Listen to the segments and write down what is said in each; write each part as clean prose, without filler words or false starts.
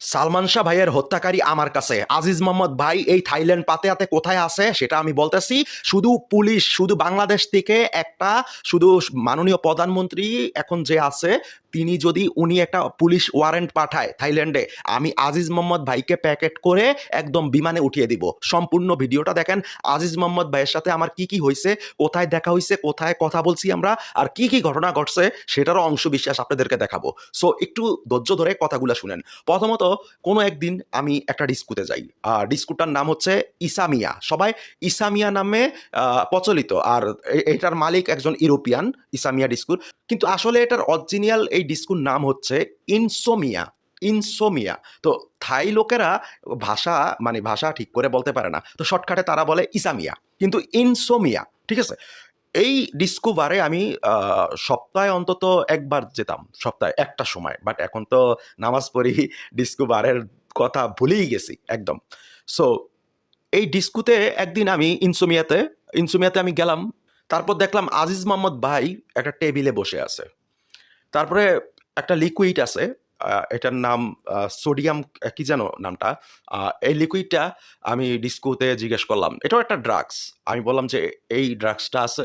সালমান শাহ ভাইয়ের হত্যাকারী আমার কাছে। আজিজ মোহাম্মদ ভাই এই থাইল্যান্ড পাতেয়াতে কোথায় আছে সেটা আমি বলতেছি। শুধু পুলিশ, শুধু বাংলাদেশ থেকে একটা, শুধু মাননীয় প্রধানমন্ত্রী এখন যে আছে তিনি যদি উনি একটা পুলিশ ওয়ারেন্ট পাঠায় থাইল্যান্ডে, আমি আজিজ মোহাম্মদ ভাইকে প্যাকেট করে একদম বিমানে উঠিয়ে দিব। সম্পূর্ণ ভিডিওটা দেখেন। আজিজ মোহাম্মদ ভাইয়ের সাথে আমার কি কি হয়েছে, কোথায় দেখা হয়েছে, কোথায় কথা বলছি আমরা, আর কি কি ঘটনা ঘটছে সেটারও অংশ বিশ্বাস আপনাদেরকে দেখাবো। সো একটু ধৈর্য ধরে কথাগুলো শুনেন। প্রথমত, কোনো একদিন আমি একটা ডিস্কুতে যাই। ডিস্কুটার নাম হচ্ছে ইসামিয়া। সবাই ইসামিয়া নামে প্রচলিত, আর এটার মালিক একজন ইউরোপিয়ান, ইসামিয়া ডিস্কুর। কিন্তু আসলে এটার অরিজিনাল এই ডিস্কুর নাম হচ্ছে ইনসোমিয়া। ইনসোমিয়া। তো থাই লোকেরা ভাষা, মানে ভাষা ঠিক করে বলতে পারে না, তো শর্টকাটে তারা বলে ইসামিয়া, কিন্তু ইনসোমিয়া, ঠিক আছে। এই ডিসকোভারে আমি সপ্তাহে অন্তত একবার যেতাম, সপ্তাহে একটা সময়। বাট এখন তো নামাজ পড়ি, ডিসকোভারের কথা ভুলেই গেছি একদম। সো এই ডিস্কুতে একদিন আমি ইনসোমিয়াতে ইনসোমিয়াতে আমি গেলাম। তারপর দেখলাম আজিজ মোহাম্মদ ভাই একটা টেবিলে বসে আছে। তারপরে একটা লিকুইড আছে, এটার নাম সোডিয়াম, কি যেন নামটা। এই লিকুইডটা আমি ডিস্কোতে জিজ্ঞেস করলাম, এটাও একটা ড্রাগস। আমি বললাম যে এই ড্রাগসটা আছে?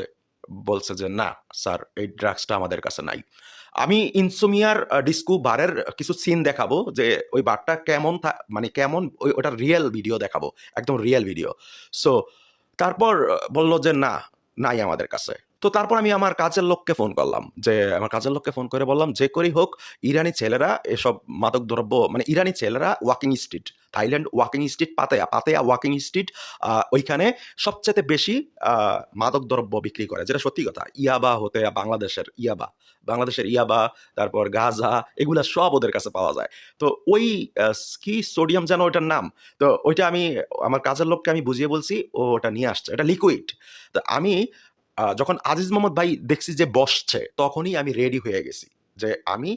বলছে যে না স্যার, এই ড্রাগসটা আমাদের কাছে নাই। আমি ইনসোমিয়ার ডিস্কো বারের কিছু সিন দেখাবো, যে ওই বারটা কেমন, মানে কেমন, ওটার রিয়েল ভিডিও দেখাবো, একদম রিয়েল ভিডিও। সো তারপর বললো যে না, নাই আমাদের কাছে। তো তারপর আমি আমার কাজের লোককে ফোন করলাম, যে আমার কাজের লোককে ফোন করে বললাম যে করেই হোক ইরানি ছেলেরা এসব মাদক দ্রব্য, মানে ইরানি ছেলেরা walking street, Thailand walking street, Pattaya Pattaya walking street, ওইখানে সবচেয়ে বেশি মাদক দ্রব্য বিক্রি করে, যেটা সত্যি কথা। ইয়াবা হতে বাংলাদেশের ইয়াবা, বাংলাদেশের ইয়াবা, তারপর গাঁজা, এগুলা সব ওদের কাছে পাওয়া যায়। তো ওই কি সোডিয়াম যেন ওইটার নাম, তো ওইটা আমি আমার কাজের লোককে আমি বুঝিয়ে বলছি, ও ওটা নিয়ে আসছে, এটা লিকুইড। তো আমি যখন আজিজ মোহাম্মদ ভাই দেখছি যে বসছে, তখনই আমি রেডি হয়ে গেছি, যে আমি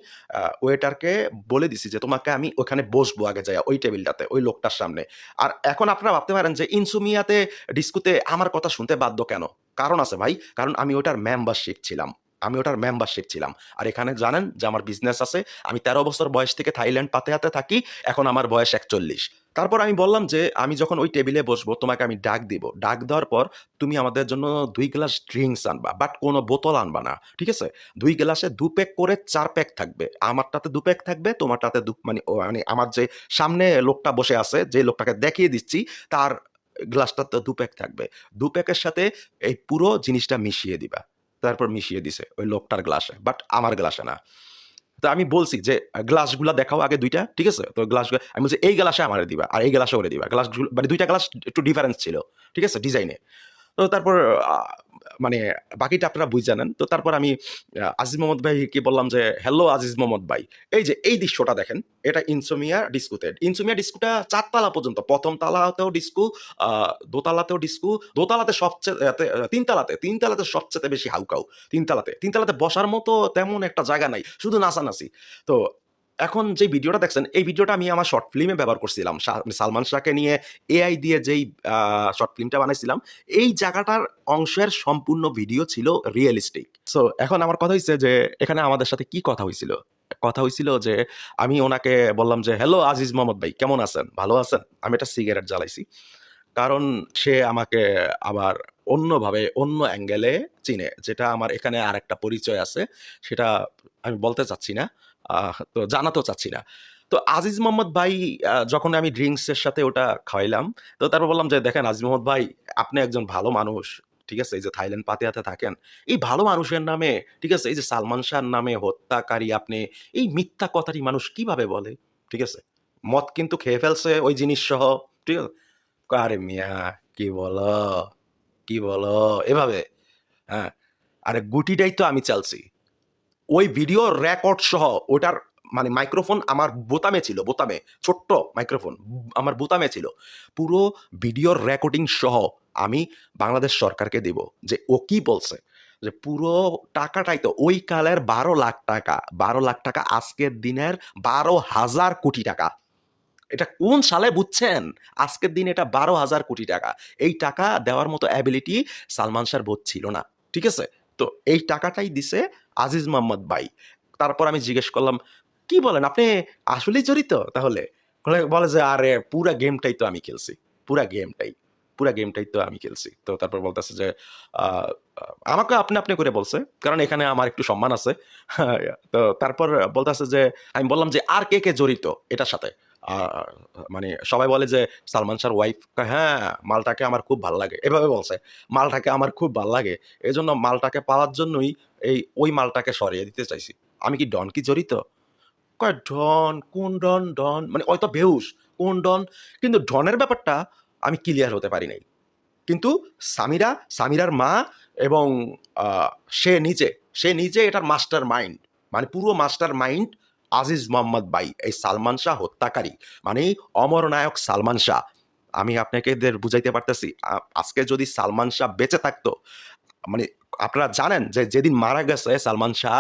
ওয়েটারকে বলে দিছি যে তোমাকে আমি ওখানে বসবো আগে যাই, ওই টেবিলটাতে, ওই লোকটার সামনে। আর এখন আপনারা ভাবতে পারেন যে ইনসুমিয়াতে ডিস্কুতে আমার কথা শুনতে বাধ্য কেন? কারণ আছে ভাই, কারণ আমি ওটার মেম্বারশিপ ছিলাম। আমি ওটার মেম্বারশিপ ছিলাম। আর এখানে জানেন যে আমার বিজনেস আছে। আমি 13 বছর বয়স থেকে থাইল্যান্ড পাতেয়াতে থাকি, এখন আমার বয়স 41। তারপর আমি বললাম যে আমি যখন ওই টেবিলে বসবো তোমাকে আমি ডাক দিব, ডাক দেওয়ার পর তুমি আমাদের জন্য 2 গ্লাস ড্রিঙ্কস আনবা, বাট কোনো বোতল আনবা না, ঠিক আছে? 2 গ্লাসে 2 প্যাক করে 4 প্যাক থাকবে। আমারটাতে 2 প্যাক থাকবে, তোমারটাতে মানে মানে আমার যে সামনে লোকটা বসে আছে, যে লোকটাকে দেখিয়ে দিচ্ছি, তার গ্লাসটাতে 2 প্যাক থাকবে। 2 প্যাকের সাথে এই পুরো জিনিসটা মিশিয়ে দিবা। তারপর মিশিয়ে দিছে ওই লোকটার গ্লাসে, বাট আমার গ্লাসে না। তো আমি বলছি যে গ্লাসগুলা দেখাও আগে ২ টা, ঠিক আছে? তো গ্লাসগুলা আমি বলছি এই গ্লাসে আমারে দিবা, আর এই গ্লাসে ওরে দিবা। গ্লাসগুলো মানে ২ টা গ্লাস একটু ডিফারেন্স ছিল, ঠিক আছে? ডিজাইনে। তো তারপর মানে বাকিটা আপনারা বুঝে জানেন। তো তারপর আমি আজিজ মোহাম্মদ ভাইকে বললাম যে, "হ্যালো আজিজ মোহাম্মদ ভাই, এই যে এই দৃশ্যটা দেখেন, এটা ইনসোমিয়া ডিস্কোতে। ইনসোমিয়া ডিস্কোটা ৪ তালা পর্যন্ত। ১ম তালাতেও ডিস্কো, আ দোতলাতেও ডিস্কো, দোতলাতে সবচেয়ে ৩ তালাতে সবচাইতে বেশি হাউকাউ। ৩ তালাতে বসার মতো তেমন একটা জায়গা নাই। শুধু নাচানাচি। তো এখন যে ভিডিওটা দেখছেন, এই ভিডিওটা আমি আমার শর্ট ফিল্মে ব্যবহার করছিলাম। সালমান শাহকে নিয়ে এআই দিয়ে যেই শর্ট ফিল্মটা বানাইছিলাম, এই জায়গাটার অংশের সম্পূর্ণ ভিডিও ছিল রিয়েলিস্টিক। সো এখন আমার কথা হইছে যে এখানে আমাদের সাথে কি কথা হইছিল? কথা হইছিল যে আমি ওনাকে বললাম যে, "হ্যালো আজিজ মোহাম্মদ ভাই, কেমন আছেন? ভালো আছেন?" আমি একটা সিগারেট জ্বালাইছি। কারণ সে আমাকে আবার অন্যভাবে, অন্য অ্যাঙ্গেলে চিনে। যেটা আমার এখানে আরেকটা পরিচয় আছে, সেটা আমি বলতে চাচ্ছি না। তো জানাতেও চাচ্ছি না। তো আজিজ মোহাম্মদ ভাই যখন আমি ড্রিংকস এর সাথে ওটা খাওয়াইলাম, তো তারপর বললাম যে, "দেখেন আজিজ মোহাম্মদ ভাই, আপনি একজন ভালো মানুষ। ঠিক আছে? এই যে থাইল্যান্ড পাতেয়াতে থাকেন। এই ভালো মানুষের নামে, ঠিক আছে? এই যে সালমান শাহর নামে হত্যাকারী আপনি, এই মিথ্যা কথাটি মানুষ কিভাবে বলে? ঠিক আছে? মদ কিন্তু খেয়ে ফেলছে ওই জিনিস সহ। ঠিক আছে?" আরে মিয়া, কি বলো? কি বলো? এভাবে, হ্যাঁ? আরে গুটিটাই তো আমি চালছি। ওই ভিডিও রেকর্ড সহ ওটার, মানে মাইক্রোফোন আমার বোতামে ছিল, বোতামে। ছোট্ট মাইক্রোফোন আমার বোতামে ছিল। পুরো ভিডিওর রেকর্ডিং সহ আমি বাংলাদেশ সরকারকে দিব, যে ও কি বলছে। যে পুরো টাকাটাই তো ওই কালের ১২ লাখ টাকা। ১২ লাখ টাকা আজকের দিনের ১২,০০০ কোটি টাকা। এটা কোন সালে বুঝছেন? আজকের দিনে এটা ১২,০০০ কোটি টাকা। এই টাকা দেওয়ার মতো অ্যাবিলিটি সালমান শাহর বোধ ছিল না। ঠিক আছে? তো এই টাকাটাই দিছে আজিজ মোহাম্মদ ভাই। তারপর আমি জিজ্ঞেস করলাম, "কি বলেন? আপনি আসলেই জড়িত তাহলে?" বলে যে আরে পুরা গেমটাই তো আমি খেলছি, পুরা গেমটাই পুরা গেমটাই তো আমি খেলছি। তো তারপর বলতেছে যে আহ, আমাকে আপনি আপনি করে বলছে, কারণ এখানে আমার একটু সম্মান আছে। তো তারপর বলতেছে যে আমি বললাম যে আর কে কে জড়িত এটার সাথে। আহ, মানে সবাই বলে যে সালমান শাহর ওয়াইফ, হ্যাঁ মালটাকে আমার খুব ভাল লাগে, এভাবে বলছে মালটাকে আমার খুব ভাল লাগে, এই জন্য মালটাকে পাওয়ার জন্যই ওই মালটাকে সরিয়ে দিতে চাইছি। আমি কি ডন কি জড়িত? কয় ডন কোন ডন? ডন মানে হয়তো বেহুশ, কোন ডন? কিন্তু ডনের ব্যাপারটা আমি ক্লিয়ার হতে পারি নাই। কিন্তু সামিরা, সামিরার মা এবং আহ, সে নিজে সে নিজে এটার মাস্টার মাইন্ড, মানে পুরো মাস্টার মাইন্ড আজিজ মোহাম্মদ বাই, এই সালমান শাহ হত্যাকারী, মানে অমর নায়ক সালমান শাহ। আমি আপনাকে এদের বুঝাইতে পারতেছি, আজকে যদি সালমান শাহ বেঁচে থাকতো, মানে আপনারা জানেন যে যেদিন মারা গেছে সালমান শাহ,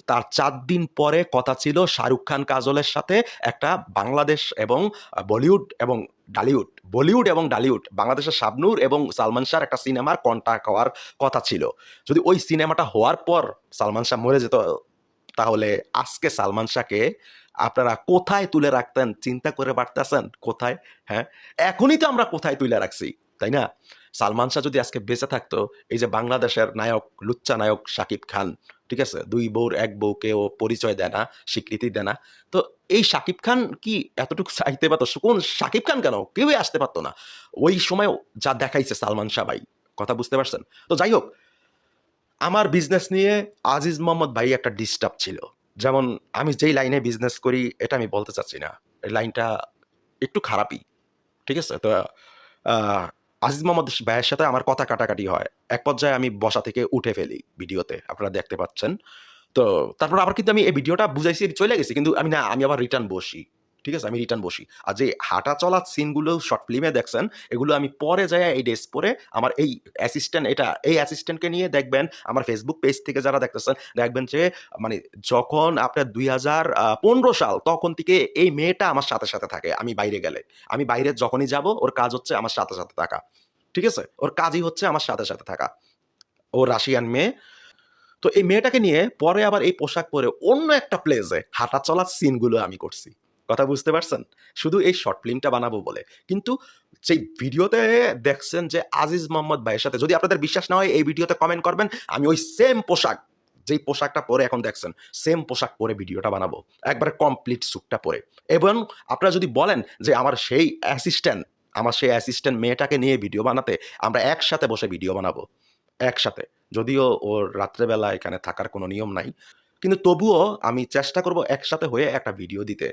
তার 4 দিন পরে কথা ছিল শাহরুখ খান কাজলের সাথে একটা বাংলাদেশ এবং বলিউড এবং ডালিউড, বলিউড এবং ডালিউড, বাংলাদেশের শাবনূর এবং সালমান শাহর একটা সিনেমার কন্ট্রাক্ট হওয়ার কথা ছিল। যদি ওই সিনেমাটা হওয়ার পর সালমান শাহ মরে যেত, তাহলে আজকে সালমান শাহকে আপনারা কোথায় তুলে রাখতেন চিন্তা করে পারতেছেন? কোথায়? হ্যাঁ, এখনই তো আমরা কোথায় তুলে রাখছি, তাই না? সালমান শাহ যদি আজকে বেঁচে থাকতো, এই যে বাংলাদেশের নায়ক, লুচ্চা নায়ক শাকিব খান, ঠিক আছে, 2 বউর 1 বউকে ও পরিচয় দেয় না, স্বীকৃতি দেয় না, তো এই শাকিব খান কি এতটুকু চাইতে পারতো? কোন শাকিব খান কেন, কেউই আসতে পারতো না ওই সময় যা দেখাইছে সালমান শাহ ভাই। কথা বুঝতে পারছেন? তো যাই হোক, আমার বিজনেস নিয়ে আজিজ মোহাম্মদ ভাই একটা ডিস্টার্ব ছিল। যেমন আমি যেই লাইনে বিজনেস করি এটা আমি বলতে চাচ্ছি না, এই লাইনটা একটু খারাপই, ঠিক আছে? তো আহ, আজিজ মোহাম্মদ ভাইয়ের সাথে আমার কথা কাটাকাটি হয়, এক পর্যায়ে আমি বসা থেকে উঠে ফেলি, ভিডিওতে আপনারা দেখতে পাচ্ছেন। তো তারপর আবার কিন্তু আমি এই ভিডিওটা বুঝাইছি চলে গেছি, কিন্তু আমি না, আমি আবার রিটার্ন বসি, ঠিক আছে, আমি রিটার্ন বসি। আর যে হাঁটা চলার সিনগুলো শর্ট ফিল্মে দেখছেন, এগুলো আমি পরে যাই এই ড্রেস পরে আমার এই অ্যাসিস্ট্যান্ট, এটা এই অ্যাসিস্ট্যান্টকে নিয়ে দেখবেন আমার ফেসবুক পেজ থেকে যারা দেখতেছেন, দেখবেন যে মানে যখন আপনার 2015 সাল তখন থেকে এই মেয়েটা আমার সাথে সাথে থাকে। আমি বাইরে গেলে, আমি বাইরে যখনই যাব, ওর কাজ হচ্ছে আমার সাথে সাথে থাকা, ঠিক আছে, ওর কাজই হচ্ছে আমার সাথে সাথে থাকা। ও রাশিয়ান মেয়ে। তো এই মেয়েটাকে নিয়ে পরে আবার এই পোশাক পরে অন্য একটা প্লেসে হাঁটা চলার সিনগুলো আমি করছি। কথা বুঝতে পারছেন? শুধু এই শর্ট ফিল্মটা বানাবো বলে। কিন্তু সেই ভিডিওতে দেখছেন যে আজিজ মোহাম্মদ ভাইয়ের সাথে, যদি আপনাদের বিশ্বাস না হয় এই ভিডিওতে কমেন্ট করবেন, আমি ওই সেম পোশাক, যেই পোশাকটা পরে এখন দেখছেন, সেম পোশাক পরে ভিডিওটা বানাবো, একবারে কমপ্লিট স্যুটটা পরে। এবং আপনারা যদি বলেন যে আমার সেই অ্যাসিস্ট্যান্ট মেয়েটাকে নিয়ে ভিডিও বানাতে, আমরা একসাথে বসে ভিডিও বানাবো, একসাথে। যদিও ওর রাত্রেবেলা এখানে থাকার কোনো নিয়ম নাই, কিন্তু তবুও আমি চেষ্টা করব একসাথে হয়ে একটা ভিডিও দিতে।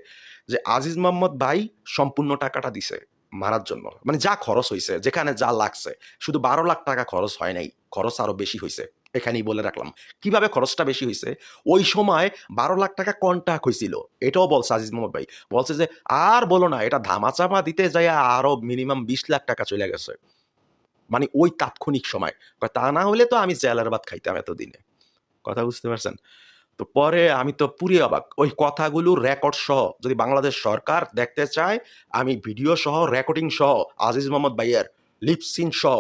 যে আজিজ মোহাম্মদ ভাই সম্পূর্ণ টাকাটা দিছে মারার জন্য, মানে যা খরচ হইছে, যেখানে যা লাগছে, শুধু 12 লাখ টাকা খরচ হয় নাই, খরচ আরো বেশি হইছে। এখানেই বলে রাখলাম কিভাবে খরচটা বেশি হইছে। ওই সময় 12 লাখ টাকা কন্টাক্ট হয়েছিল, এটাও বলছে আজিজ মোহাম্মদ ভাই। বলছে যে আর বলো না, এটা ধামাচাপা দিতে যায় আরো মিনিমাম 20 লাখ টাকা চলে গেছে, মানে ওই তাৎক্ষণিক সময়। তা না হলে তো আমি জেলার ভাত খাইতাম এতদিনে। কথা বুঝতে পারছেন? তো পরে আমি তো পুরি অবাক, ওই কথাগুলো রেকর্ড সহ যদি বাংলাদেশ সরকার দেখতে চায়, আমি ভিডিও সহ রেকর্ডিং সহ আজিজ মোহাম্মদ ভাইয়ের লিপসিন সহ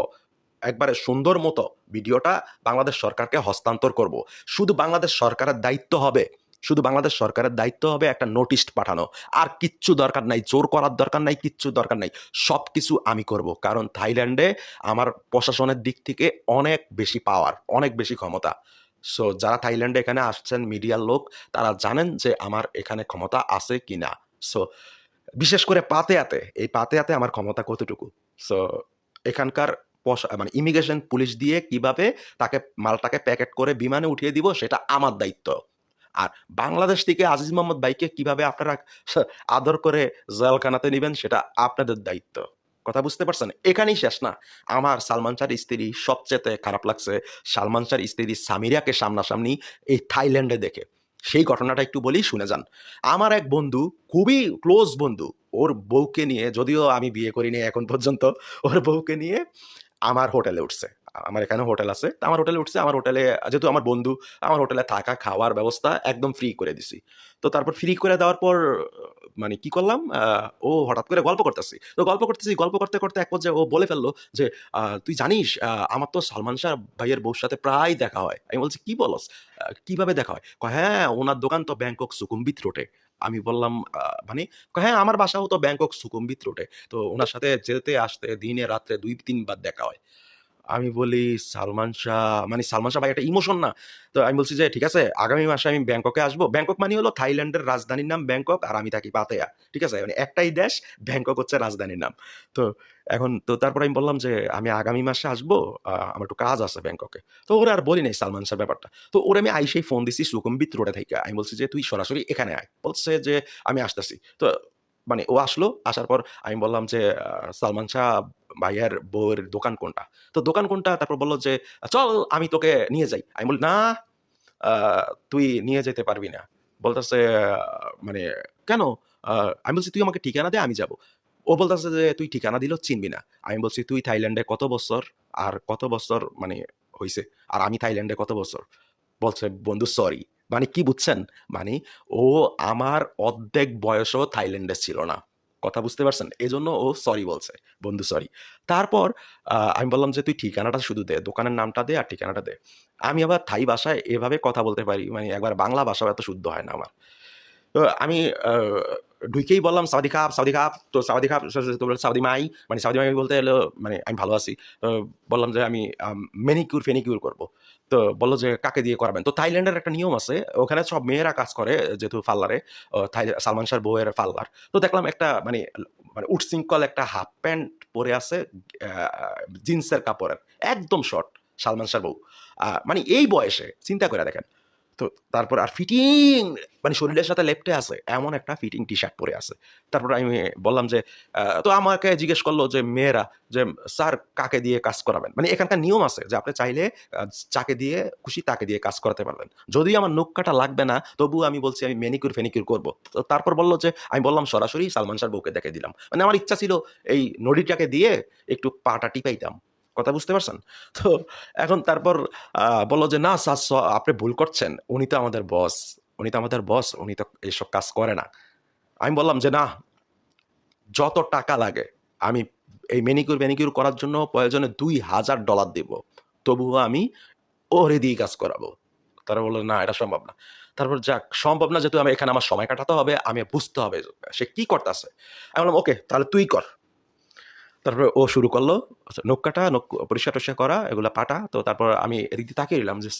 একবারে সুন্দর মতো ভিডিওটা বাংলাদেশ সরকারকে হস্তান্তর করব। শুধু বাংলাদেশ সরকারের দায়িত্ব হবে, শুধু বাংলাদেশ সরকারের দায়িত্ব হবে একটা নোটিশ পাঠানো। আর কিচ্ছু দরকার নাই, জোর করার দরকার নাই, কিচ্ছু দরকার নাই, সব কিছু আমি করব। কারণ থাইল্যান্ডে আমার প্রশাসনের দিক থেকে অনেক বেশি পাওয়ার, অনেক বেশি ক্ষমতা। সো যারা থাইল্যান্ডে এখানে আসছেন মিডিয়ার লোক, তারা জানেন যে আমার এখানে ক্ষমতা আছে কিনা। সো বিশেষ করে পাতেয়াতে, এই পাতেয়াতে আমার ক্ষমতা কতটুকু। সো এখানকার মানে ইমিগ্রেশন পুলিশ দিয়ে কিভাবে তাকে, মালটাকে প্যাকেট করে বিমানে উঠিয়ে দিব, সেটা আমার দায়িত্ব। আর বাংলাদেশ থেকে আজিজ মোহাম্মদ ভাইকে কিভাবে আপনারা আদর করে জেলখানাতে নিবেন, সেটা আপনাদের দায়িত্ব। কথা বুঝতে পারছেন? এখানেই শেষ না। আমার সালমান শাহর স্ত্রী সবচেয়ে খারাপ লাগছে সালমান শাহর স্ত্রী সামিরাকে সামনাসামনি এই থাইল্যান্ডে দেখে। সেই ঘটনাটা একটু বলি, শুনে যান। আমার এক বন্ধু, খুবই ক্লোজ বন্ধু, ওর বউকে নিয়ে, যদিও আমি বিয়ে করিনি এখন পর্যন্ত, ওর বউকে নিয়ে আমার হোটেলে উঠছে। আমার এখানে হোটেল আছে। তো আমার হোটেলে উঠছে। আমার হোটেলে, যেহেতু আমার বন্ধু, আমার হোটেলে থাকা খাওয়ার ব্যবস্থা একদম ফ্রি করে দিছি। তো তারপর ফ্রি করে দেওয়ার পর মানে কি করলাম? ও হঠাৎ করে গল্প করতেছি। তো গল্প করতেছি, গল্প করতে, করতে এক পর্যায়ে ও বলে ফেলল যে, "তুই জানিস আমার তো সালমান শাহ ভাইয়ের বউর সাথে প্রায় দেখা হয়।" আমি বলছি, "কি বলস? কিভাবে দেখা হয়?" কয়, "হ্যাঁ, উনার দোকান তো ব্যাংকক সুকুম্বিত রোডে।" আমি বললাম মানে হ্যাঁ, আমার বাসাও তো ব্যাংকক সুকুম্বিত রোডে। তো উনার সাথে যেতে আসতে দিনে রাত্রে ২-৩ বার দেখা হয়। আমি বলি, "সালমান শাহ" মানে সালমান শাহ ভাই একটা ইমোশন না? তো আমি বলছি যে, "ঠিক আছে, আগামী মাসে আমি ব্যাংককে আসবো।" ব্যাংকক মানে হলো থাইল্যান্ডের রাজধানীর নাম ব্যাংকক আর আমি থাকি পাতায়া। ঠিক আছে? মানে একটাই দেশ, ব্যাংকক হচ্ছে রাজধানীর নাম। তো এখন তো তারপরে আমি বললাম যে, "আমি আগামী মাসে আসবো। আমার একটু কাজ আছে ব্যাংককে।" তো ওরে আর বলি নাই সালমান শাহর ব্যাপারটা। তো ওরে আমি আইসেই ফোন দিছি সুকুম্বিত রোডে থাইকা। আমি বলছি যে, "তুই সরাসরি এখানে আয়।" বলছে যে, "আমি আসতেছি।" তো মানে ও আসলো। আসার পর আমি বললাম যে, "সালমান শাহ ভাইয়ার বউয়ের দোকান কোনটা?" তো দোকান কোনটা? তারপর বলল যে, "চল আমি তোকে নিয়ে যাই।" আমি বলি, "না, আ তুই নিয়ে যেতে পারবি না।" বলতেছে মানে, "কেন?" আ আমি বলছি, "তুই আমাকে ঠিকানা দে, আমি যাবো।" ও বলতেছে যে, "তুই ঠিকানা দিলেও চিনবি না।" আমি বলছি, "তুই থাইল্যান্ডে কত বছর? আর কত বছর মানে হইছে? আর আমি থাইল্যান্ডে কত বছর?" বলছে, "বন্ধু সরি।" মানে কি বুঝছেন? মানে ও আমার অর্ধেক বয়সও থাইল্যান্ডে ছিল না। কথা বুঝতে পারছেন? এজন্য ও সরি বলছে। বন্ধু সরি। তারপর আমি বললাম যে, "তুই ঠিকানাটা শুধু দে। দোকানের নামটা দে আর ঠিকানাটা দে।" আমি আবার থাই ভাষায় এভাবে কথা বলতে পারি। মানে একবার বাংলা ভাষাও এত শুদ্ধ হয় না আমার। তো আমি আ ঢুইকেই বললাম, "সাওয়াদিক খাপ, সাওয়াদিক খাপ।" তো সাওয়াদিক খাপ তো বলল, "সাওয়াদি মাই।" মানে সাওয়াদি মাই বলতে হলো মানে আমি ভালো আছি। তো বললাম যে, "আমি ম্যানিকিউর করব।" তো বলল যে, "কাকে দিয়ে করাবেন?" তো থাইল্যান্ডের একটা নিয়ম আছে। ওখানে সব মেয়েরা কাজ করে যেহেতু পার্লারে। সালমান শাহর বউয়ের পার্লার। তো দেখলাম একটা মানে উটশৃঙ্খল একটা হাফ প্যান্ট পরে আছে আ জিন্সের কাপড়ের। একদম শর্ট সালমান শাহর বউ। মানে এই বয়সে চিন্তা করে দেখেন। তো তারপর আর ফিটিং মানে শরীরের সাথে লেপ্টে আছে। এমন একটা ফিটিং টি-শার্ট পরে আছে। তারপর আমি বললাম যে, তো আমাকে জিজ্ঞেস করল যে মেয়েরা যে, "স্যার কাকে দিয়ে কাজ করাবেন?" মানে এখানকার নিয়ম আছে যে আপনি চাইলে আ যাকে দিয়ে খুশি তাকে দিয়ে কাজ করাতে পারবেন। যদিও আমার নখ কাটা লাগবে না, তবুও আমি বলছি আমি ম্যানিকিউর-ফ্যানিকিউর করব। তো তারপর বলল যে আমি বললাম সরাসরি সালমান শাহর বউকে দেখাই দিলাম। মানে আমার ইচ্ছা ছিল এই নড়িটাকে দিয়ে একটু পাটা টিপাইতাম। কথা বুঝতে পারছেন? তো এখন তারপর বলল যে, "না স্যার আপনি ভুল করছেন। উনি তো আমাদের বস। উনি তো আমাদের বস। উনি তো এসব কাজ করে না।" আমি বললাম যে, "না, যত টাকা লাগে আমি এই ম্যানিকিউর করার জন্য প্রয়োজনে $২,০০০ দিব। তবুও আমি ওরে দিয়েই কাজ করাবো।" তারা বলল, "না, এটা সম্ভব না।" তারপর যাক সম্ভব না যেহেতু এখানে আমার সময় কাটাতে হবে, আমি বুঝতে হবে সে কি করতাছে। আমি বললাম, "ওকে, তাহলে তুই কর।" তারপরে ও শুরু করলো। আচ্ছা নখ কাটা, নখ পরিষ্কার-টরিষ্কার করা, এগুলা পাটা। তো তারপর আমি এদিক দিয়ে তাকিয়ে রইলাম যে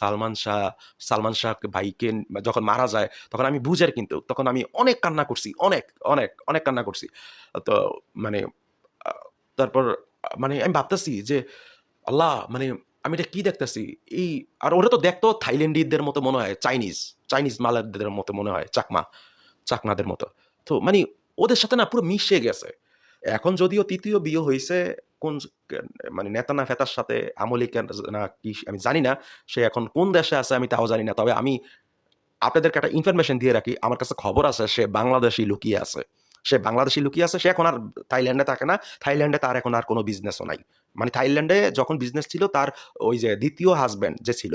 সালমান শাহ ভাইকে যখন মারা যায়, তখন আমি বুঝের কিন্তু। তখন আমি অনেক কান্না করছি। অনেক কান্না করছি। তো মানে আ তারপর মানে আমি ভাবতেছি যে, আল্লাহ! মানে আমি এটা কি দেখতেছি? আর ওরা তো দেখতেও থাইল্যান্ডিদের মতো মনে হয়। চাইনিজ মালায়দের মতো মনে হয়। চাকমাদের মতো। তো মানে ওদের সাথে না পুরো মিশে গেছে। এখন যদিও ৩য় বিয়ে হইছে কোন মানে নেতা না ফেতার সাথে আমলিকা না কি আমি জানি না। সে এখন কোন দেশে আছে আমি তাও জানি না। তবে আমি আপনাদেরকে একটা ইনফরমেশন দিয়ে রাখি। আমার কাছে খবর আছে সে বাংলাদেশেই লুকিয়ে আছে। সে বাংলাদেশেই লুকিয়ে আছে। সে এখন আর থাইল্যান্ডে থাকে না। থাইল্যান্ডে তার এখন আর কোন বিজনেসও নাই। মানে থাইল্যান্ডে যখন বিজনেস ছিল তার ওই যে ২য় হাসব্যান্ড যে ছিল,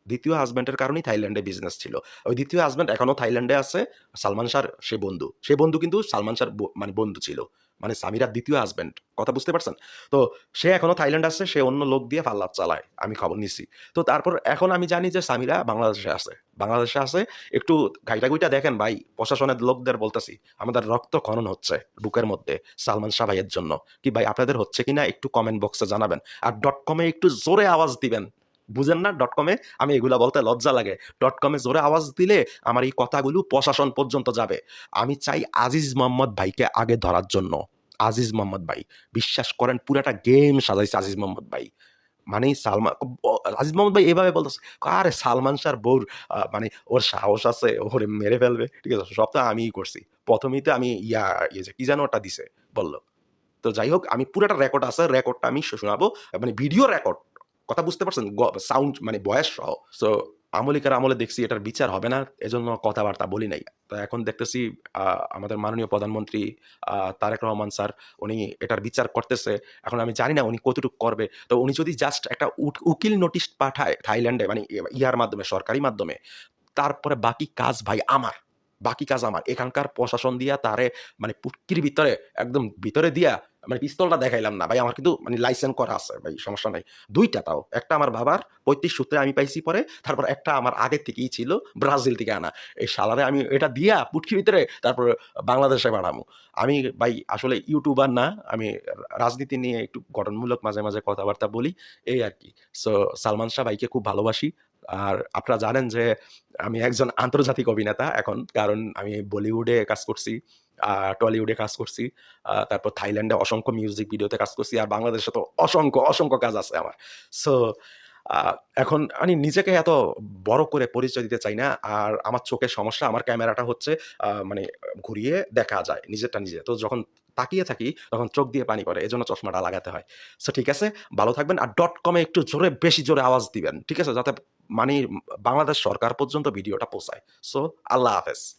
২য় হাসব্যান্ডের কারণেই থাইল্যান্ডে বিজনেস ছিল। ওই ২য় হাসব্যান্ড এখনো থাইল্যান্ডে আছে। সালমান শাহর সে বন্ধু। সে বন্ধু কিন্তু সালমান শাহর মানে বন্ধু ছিল। মানে সামিরার ২য় হাসব্যান্ড। কথা বুঝতে পারছেন? তো সে এখনো থাইল্যান্ডে আছে। সে অন্য লোক দিয়ে পাল্লার চালায়। আমি খবর নিছি। তো তারপর এখন আমি জানি যে সামিরা বাংলাদেশে আছে। বাংলাদেশে আছে। একটু ঘাইটা-গুইটা দেখেন ভাই। প্রশাসনের লোকদের বলতেছি। আমাদের রক্তক্ষরণ হচ্ছে বুকের মধ্যে সালমান শাহ ভাইয়ের জন্য। কি ভাই আপনাদের হচ্ছে কিনা একটু কমেন্ট বক্সে জানাবেন। আর .com এ একটু জোরে আওয়াজ দিবেন। বুঝেন না .com এ? আমি এগুলা বলতে লজ্জা লাগে। .com এ জোরে আওয়াজ দিলে আমার এই কথাগুলো প্রশাসন পর্যন্ত যাবে। আমি চাই আজিজ মোহাম্মদ ভাইকে আগে ধরার জন্য। আজিজ মোহাম্মদ ভাই। বিশ্বাস করেন পুরাটা গেম সাজাইছে আজিজ মোহাম্মদ ভাই। মানে আজিজ মোহাম্মদ ভাই এভাবে বলতেছে, "আরে সালমান শাহর বউর মানে ওর সাহস আছে, ওরে মেরে ফেলবে।" ঠিক আছে? সব তো আমিই করছি। ১ম ই তো আমি ইয়ে যে কি যেন ওটা দিছে বলল। তো যাই হোক আমি পুরাটা রেকর্ড আছে। রেকর্ডটা আমি শোনাবো। মানে ভিডিও রেকর্ড। কথা বুঝতে পারছেন? সাউন্ড মানে ভয়েস সহ। সো আওয়ামী লীগের আমলে দেখছি এটার বিচার হবে না। এজন্য কথাবার্তা বলি নাই। তো এখন দেখতেছি আ আমাদের মাননীয় প্রধানমন্ত্রী তারেক রহমান স্যার উনি এটার বিচার করতেছে। এখন আমি জানি না উনি কতটুকু করবে। তো উনি যদি জাস্ট একটা উকিল নোটিশ পাঠায় থাইল্যান্ডে মানে ইয়ার মাধ্যমে, সরকারি মাধ্যমে, তারপরে বাকি কাজ ভাই আমার। বাকি কাজ আমার। এখানকার প্রশাসন দিয়া তারে মানে পুটকির ভিতরে একদম ভিতরে দিয়া মানে পিস্তলটা দেখাইলাম না ভাই। আমার কিন্তু মানে লাইসেন্স করা আছে ভাই, সমস্যা নাই। ২ টা তাও। একটা আমার বাবার পৈতৃক সূত্রে আমি পাইছি পরে। তারপর একটা আমার আগের থেকেই ছিল, ব্রাজিল থেকে আনা। এই শালারে আমি এটা দিয়া পুটকির ভিতরে তারপর বাংলাদেশে পাঠামু। আমি ভাই আসলে ইউটিউবার না। আমি রাজনীতি নিয়ে একটু গঠনমূলক মাঝে, মাঝে কথাবার্তা বলি। এই আরকি। সো সালমান শাহ ভাইকে খুব ভালোবাসি। আর আপনারা জানেন যে আমি একজন আন্তর্জাতিক অভিনেতা এখন। কারণ আমি বলিউডে কাজ করছি, টলিউডে কাজ করছি। তারপর থাইল্যান্ডে অসংখ্য মিউজিক ভিডিওতে কাজ করছি। আর বাংলাদেশে তো অসংখ্য, অসংখ্য কাজ আছে আমার। সো আ এখন আমি নিজেকে এত বড় করে পরিচয় দিতে চাই না। আর আমার চোখের সমস্যা, আমার ক্যামেরাটা হচ্ছে মানে ঘুরিয়ে দেখা যায় নিজেরটা নিজে। তো যখন তাকিয়ে থাকি তখন চোখ দিয়ে পানি পড়ে। এজন্য চশমাটা লাগাতে হয়। সো ঠিক আছে, ভালো থাকবেন। আর ডট কমে একটু জোরে বেশি জোরে আওয়াজ দিবেন। ঠিক আছে? যাতে মানে বাংলাদেশ সরকার পর্যন্ত ভিডিওটা পৌঁছায়। সো আল্লাহ হাফেজ।